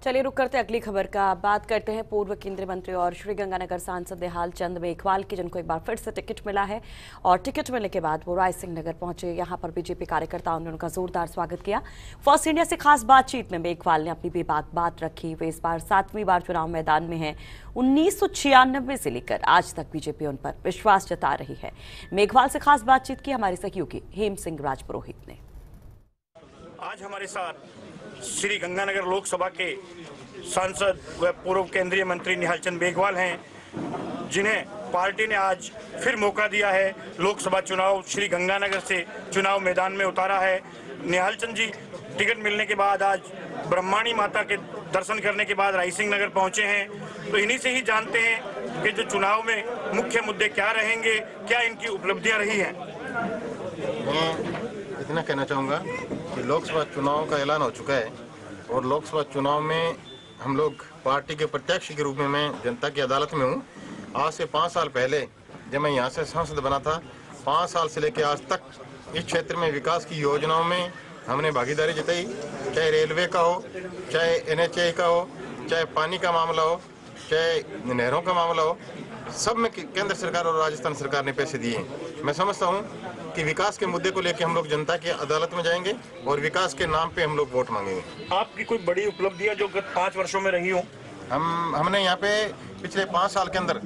चलिए रुक करते अगली खबर का। बात करते हैं पूर्व केंद्रीय मंत्री और श्रीगंगानगर सांसद निहाल चंद मेघवाल की, जिनको एक बार फिर से टिकट मिला है और टिकट मिलने के बाद वो रायसिंह नगर पहुंचे। यहां पर बीजेपी कार्यकर्ताओं ने उनका जोरदार स्वागत किया। फर्स्ट इंडिया से खास बातचीत में मेघवाल ने अपनी बेबाक बात रखी। वे इस बार 7वीं बार चुनाव मैदान में हैं। 1996 से लेकर आज तक बीजेपी उन पर विश्वास जता रही है। मेघवाल से खास बातचीत की हमारे सहयोगी हेम सिंह राजपुरोहित ने। आज हमारे साथ श्री गंगानगर लोकसभा के सांसद व पूर्व केंद्रीय मंत्री निहाल चंद मेघवाल हैं, जिन्हें पार्टी ने आज फिर मौका दिया है। लोकसभा चुनाव श्री गंगानगर से चुनाव मैदान में उतारा है। निहाल चंद जी टिकट मिलने के बाद आज ब्रह्माणी माता के दर्शन करने के बाद रायसिंह नगर पहुंचे हैं। तो इन्हीं से ही जानते हैं कि जो चुनाव में मुख्य मुद्दे क्या रहेंगे, क्या इनकी उपलब्धियां रही हैं। मैं इतना कहना चाहूँगा कि लोकसभा चुनाव का ऐलान हो चुका है और लोकसभा चुनाव में हम लोग पार्टी के प्रत्याशी के रूप में मैं जनता की अदालत में हूँ। आज से 5 साल पहले जब मैं यहाँ से सांसद बना था, 5 साल से लेकर आज तक इस क्षेत्र में विकास की योजनाओं में हमने भागीदारी जताई। चाहे रेलवे का हो, चाहे NHA का हो, चाहे पानी का मामला हो, चाहे नहरों का मामला हो, सब में केंद्र सरकार और राजस्थान सरकार ने पैसे दिए हैं। मैं समझता हूँ कि विकास के मुद्दे को लेकर हम लोग जनता की अदालत में जाएंगे और विकास के नाम पे हम लोग वोट मांगेंगे। आपकी कोई बड़ी उपलब्धियां जो गत 5 वर्षों में रही हो? हमने यहाँ पे पिछले 5 साल के अंदर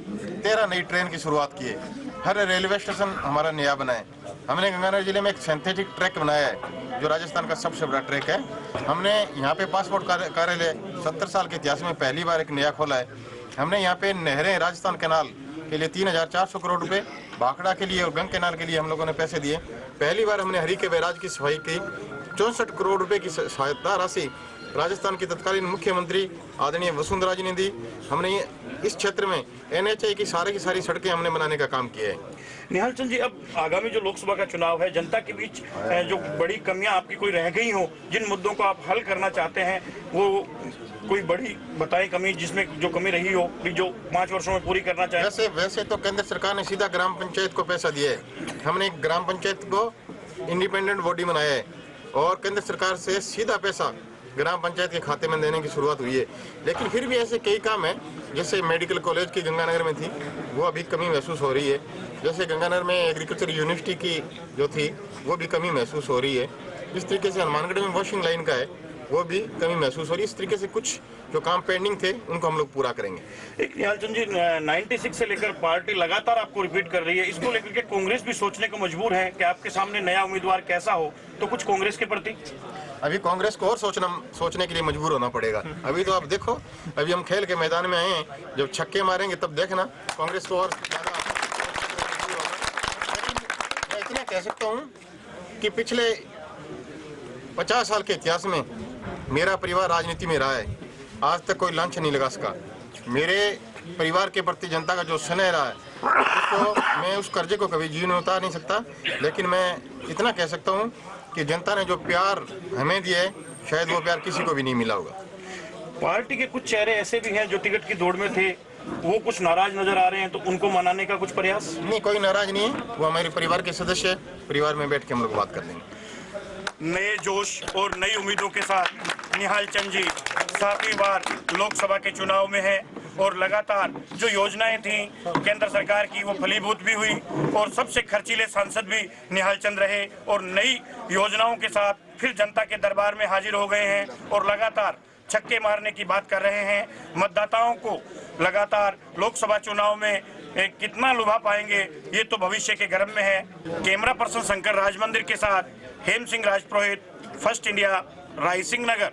13 नई ट्रेन की शुरुआत की है। हर रेलवे स्टेशन हमारा नया बना है। हमने गंगानगर जिले में एक सिंथेटिक ट्रैक बनाया है जो राजस्थान का सबसे बड़ा ट्रैक है। हमने यहाँ पे पासपोर्ट कार्यालय 70 साल के इतिहास में पहली बार एक नया खोला है। हमने यहाँ पे नहरें, राजस्थान कैनाल के लिए 3400 करोड़ रुपए, भाखड़ा के लिए और गंग कैनाल के लिए हम लोगों ने पैसे दिए। पहली बार हमने हरी के बैराज की सफाई की। 64 करोड़ रुपए की सहायता राशि राजस्थान की तत्कालीन मुख्यमंत्री आदरणीय वसुंधरा जी ने दी। हमने इस क्षेत्र में NHA की सारी सड़कें हमने बनाने का काम किया है। निहाल चंद जी, अब आगामी जो लोकसभा का चुनाव है, जनता के बीच जो बड़ी कमियां आपकी कोई रह गई हो, जिन मुद्दों को आप हल करना चाहते हैं, वो कोई बड़ी बताएं कमी, जिसमें जो कमी रही हो जो 5 वर्षों में पूरी करना चाहे। वैसे तो केंद्र सरकार ने सीधा ग्राम पंचायत को पैसा दिया है। हमने एक ग्राम पंचायत को इंडिपेंडेंट बॉडी बनाया है और केंद्र सरकार से सीधा पैसा ग्राम पंचायत के खाते में देने की शुरुआत हुई है। लेकिन फिर भी ऐसे कई काम हैं, जैसे मेडिकल कॉलेज की गंगानगर में थी, वो अभी कमी महसूस हो रही है। जैसे गंगानगर में एग्रीकल्चर यूनिवर्सिटी की जो थी, वो भी कमी महसूस हो रही है। इस तरीके से हनुमानगढ़ में वॉशिंग लाइन का है, वो भी कमी महसूस हो रही है। इस तरीके से कुछ जो काम पेंडिंग थे उनको हम लोग पूरा करेंगे। एक निहाल चंद जी, 96 से लेकर पार्टी लगातार आपको रिपीट कर रही है। इसको लेकर के कांग्रेस भी सोचने को मजबूर है कि आपके सामने नया उम्मीदवार कैसा हो, तो कुछ कांग्रेस के प्रति अभी कांग्रेस को और सोचने के लिए मजबूर होना पड़ेगा। अभी तो आप देखो, अभी हम खेल के मैदान में आए हैं, जब छक्के मारेंगे तब देखना कांग्रेस को और ज्यादा। मैं इतना कह सकता हूँ कि पिछले 50 साल के इतिहास में मेरा परिवार राजनीति में रहा है, आज तक कोई लांछन नहीं लगा सका। मेरे परिवार के प्रति जनता का जो स्नेह रहा है, उसको मैं उस कर्जे को कभी जीवन में उतार नहीं सकता। लेकिन मैं इतना कह सकता हूँ कि जनता ने जो प्यार हमें दिया है, शायद वो प्यार किसी को भी नहीं मिला होगा। पार्टी के कुछ चेहरे ऐसे भी हैं जो टिकट की दौड़ में थे, वो कुछ नाराज नजर आ रहे हैं, तो उनको मनाने का कुछ प्रयास? नहीं, कोई नाराज नहीं है, वो हमारे परिवार के सदस्य है। परिवार में बैठ के हम लोग बात कर लेंगे। नए जोश और नई उम्मीदों के साथ निहाल चंद जी 7वीं बार लोकसभा के चुनाव में है और लगातार जो योजनाएं थी केंद्र सरकार की, वो फलीभूत भी हुई और सबसे खर्चीले सांसद भी निहाल चंद रहे और नई योजनाओं के साथ फिर जनता के दरबार में हाजिर हो गए हैं और लगातार छक्के मारने की बात कर रहे हैं। मतदाताओं को लगातार लोकसभा चुनाव में कितना लुभा पाएंगे, ये तो भविष्य के गर्भ में है। कैमरा पर्सन शंकर राजमंदिर के साथ हेम सिंह राजपुरोहित, फर्स्ट इंडिया, रायसिंह नगर।